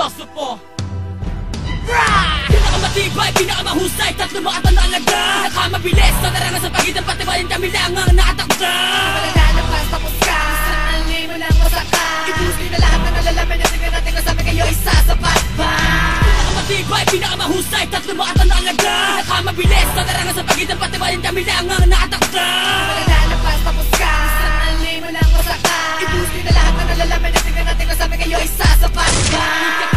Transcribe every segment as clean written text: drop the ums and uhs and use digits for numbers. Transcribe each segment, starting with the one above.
filosofo. Pinakamatibay, pinakamahusay, tatlo mga talaga. Nakamabilis, sa narangan sa pagitan, pati ba yung kami lang ang nakatakda. Malalalapas, tapos ka. Saan mo lang masaka. Ibusin na lahat na nalalaman na tingnan natin kasama kayo isasapat ba. Pinakamatibay, pinakamahusay, tatlo mga talaga. Nakamabilis, sa narangan sa pagitan, pati ba yung kami lang ang nakatakda. Malalalapas, tapos ka. Saan mo lang masaka. Ibusin na lahat na nalalaman na tingnan natin kasama kayo isasapat ba.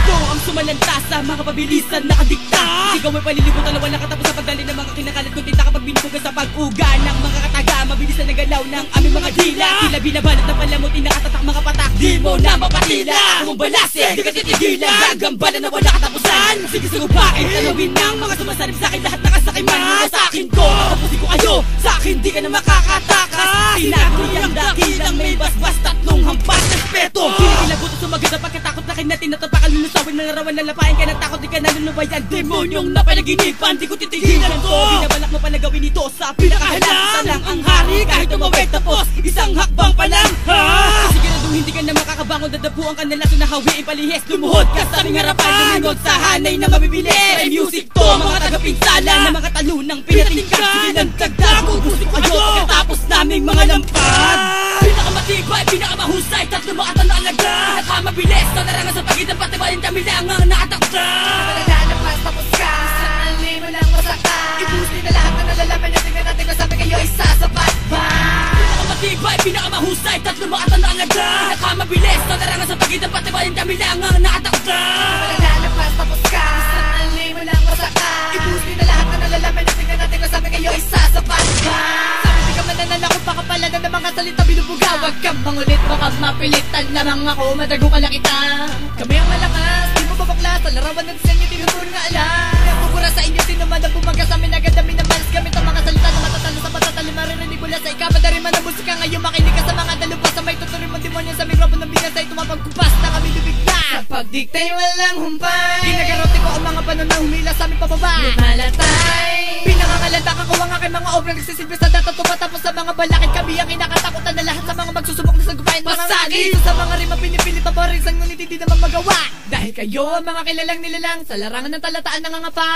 Ang sumalanta sa mga pabilisan nakadikta. Sigaw ay palilibutan na walang katapos sa pagdali ng mga kinakalat kung tinta kapag binubugan sa pag-uga ng mga kataga. Mabilis na nagalaw ng aming mga dila. Tila binabalot na palamutin na katatak mga patak. Di mo na mapatila. Ako mong balasin, di ka titigilan. Gagambalan na wala katapusan. Sige sugubain, tanawin ng mga sumasalip sa akin. Lahat nakasakiman mga sa akin ko. Tapusin ko kayo, sa akin di ka na makakatakas. Sinagoy ang dakilang may basbas, tatlong hampas respeto. Kinikilagot at sumagat ang pagkatakot na kinatin at pakalunusawin ng larawan na lapain ka ng takot. Di ka nalunubayan, demonyong napanaginipan. Di ko titigilan to. Binabalak mo pa na gawin ito sa pinakahalang. Isa lang ang hari kahit tumawid tapos isang hakbang pa lang. Sigurado hindi ka na makakabangon. Dadapuan ka na laso na hawiin palihis. Lumuhod ka sa aming harapan. Luminod sa hanay na mabibilis. May music to mga tagapinsala na mga talunang pinatingkad. Sige lang tagdago, gusto ko kayo pagkatapos naming mga lampad. Pinakamatibay, pinakamahusay, tatlo mga talaga. Nakamabilis, sa narangan sa pagitan, pati ba yung kami lang ang nakatakda. Malalalapas, tapos ka. Saan mo lang masaka. Ibusin na lahat na nalalaman na tingnan natin kasama kayo isasapat ba. Pinakamatibay, pinakamahusay, tatlo mga talaga. Nakamabilis, sa narangan sa pagitan, pati ba yung kami lang ang nakatakda. Malalalapas, tapos ka. Saan mo lang masaka. Ibusin na lahat na nalalaman na tingnan natin kasama kayo isasapat ba. Sabi ka mananalakot, baka pala na ng mga salita binubuga. Huwag kang mangulit, baka mapilitan lamang ako. Madago ka lang kita. Kami ang malakas, di mo babakla. Sa larawan ng disenyo, tinuturo nga alam. Pagpupura sa inyo, sino man ang bumaga sa amin. Agad namin naman, gamit ang mga salita na matatalo sa patatali. Maririnig mula sa ikapadari man ang musika. Ngayon makinig ka sa mga dalupas. Sa may tuturin mo demonyo sa mikrofon ng bigas ay tumapagkupas na kami bibigla. Sa pagdiktay walang humpay. Pinagarote ko ang mga panon na humila sa aming pababa. Lumalatay. Pinangangalanda ka ko ang aking mga obrang nagsisilbi sa data. Tumatapos sa mga balakid. Kami ang inakatakutan na lahat sa mga magsusubok na sagupain. Pasagin sa mga rima pinipilit na barin. Sang ngunit hindi naman magawa. Dahil kayo ang mga kilalang nilalang sa larangan ng talataan ng ngapa.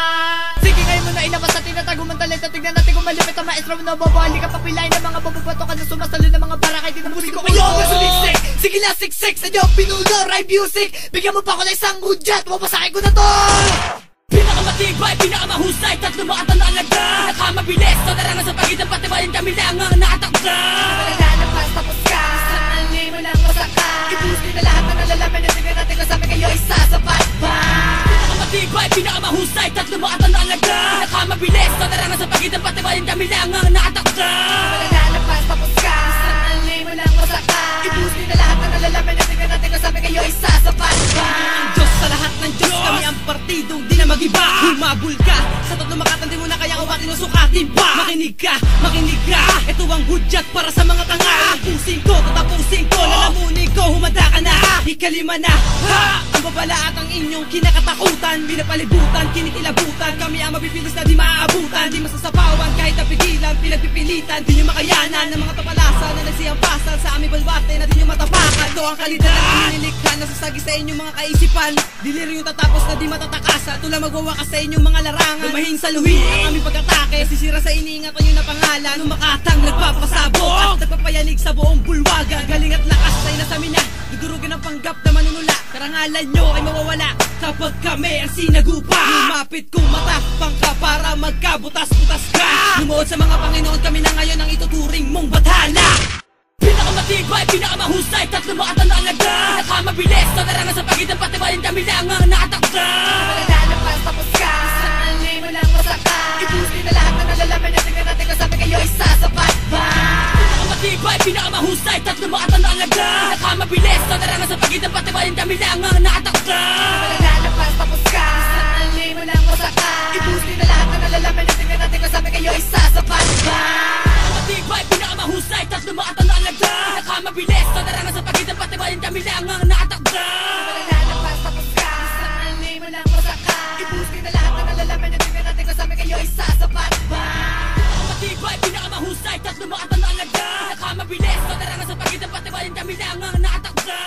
Sige ngayon mo na ilabas sa tinatago mong talenta. Tignan natin kung malupit ang maestro mo na babali ka papilain ng mga bababato ka na sumasalo ng mga barakay. Di na musiko kayo nasuliksik. Sige lang siksik sa inyo pinuno rhyme music. Bigyan mo pa ako na isang hudyat. Wapasakin ko na to. Pinakamatibay, pinakamahusay, tatlo mga talaga. Nakamabilis, sa narangan sa pagitan, pati ba yung kami lang ang nakatakda. Malalalapas, tapos ka. Saan mo lang masaka. Ibusin na lahat na nalalaman na tingnan natin kasama kayo isasapat ba. Pinakamatibay, pinakamahusay, tatlo mga talaga. Nakamabilis, sa narangan sa pagitan, pati ba yung kami lang ang nakatakda. Malalalapas, tapos ka. Saan mo lang masaka. Ibusin na lahat na nalalaman na tingnan natin kasama kayo isasapat ba. Diyos sa lahat ng Diyos, kami ang partidong di na mag-iba. Humabol ka, sa tatlo makatandi mo na kaya kawatin o sukatin pa. Makinig ka, ito ang hudyat para sa mga tanga. Tapusin ko, tatapusin ko, lalamunin ko, humanda ka na. Ikalima na, ang babala at ang inyong kinakatakutan. Binapalibutan, kinikilabutan, kami ang mabibilis na di maaabutan. Di masasapawan kahit napigilan, pinagpipilitan. Di nyo makayanan ng mga tapalasan na nagsiyampasan sa aming balwate na di nyo matapakan. Ito ang kalidad ng aming nilikha, nasasagi sa inyong mga kaisipan. Dilirin yung tatapos na di matatakasan. Tula magwawakas sa inyong mga larangan. Lumahin sa luhi ang aming pag-atake. Sisira sa iniingatan nyo na pangalan. Numakatang nagpapasabog at nagpapayanig sa buong bulwaga. Galing at lakas ay nasa mina. Dudurugan ang panggap na manunula. Karangalan nyo ay mawawala kapag kami ang sinagupa. Lumapit kong matapang ka para magkabutas-butas ka. Lumuod sa mga Panginoon, kami na ngayon ang ituturing mong bathala. Pinakamatibay, pinakamahusay, tatlo mga talaga. Nakamabilis, sa narangan sa pagitan, pati ba yung kami lang ang nakatakda. Malalalapas, tapos ka. Saan mo lang masaka. Ibusin na lahat na nalalaman na tingnan natin kasama kayo isasapat ba. Pinakamatibay, pinakamahusay, tatlo mga talaga. Nakamabilis, sa narangan sa pagitan, pati ba yung kami lang ang nakatakda. Malalalapas, tapos ka. Saan mo lang masaka. Ibusin na lahat na nalalaman na tingnan natin kasama kayo isasapat ba. Pinakamatibay, pinakamahusay, tatlo mga talaga. Nakamabilis, sa narangan sa pagitan, pati ba yung kami lang ang nakatakda. Malalalapas, tapos ka. Saan mo lang masaka. Ibusin na lahat na nalalaman na tingnan natin kasama kayo isasapat ba. Pinakamatibay, pinakamahusay, tatlo mga talaga. Nakamabilis, sa narangan sa pagitan, pati ba yung kami lang ang nakatakda.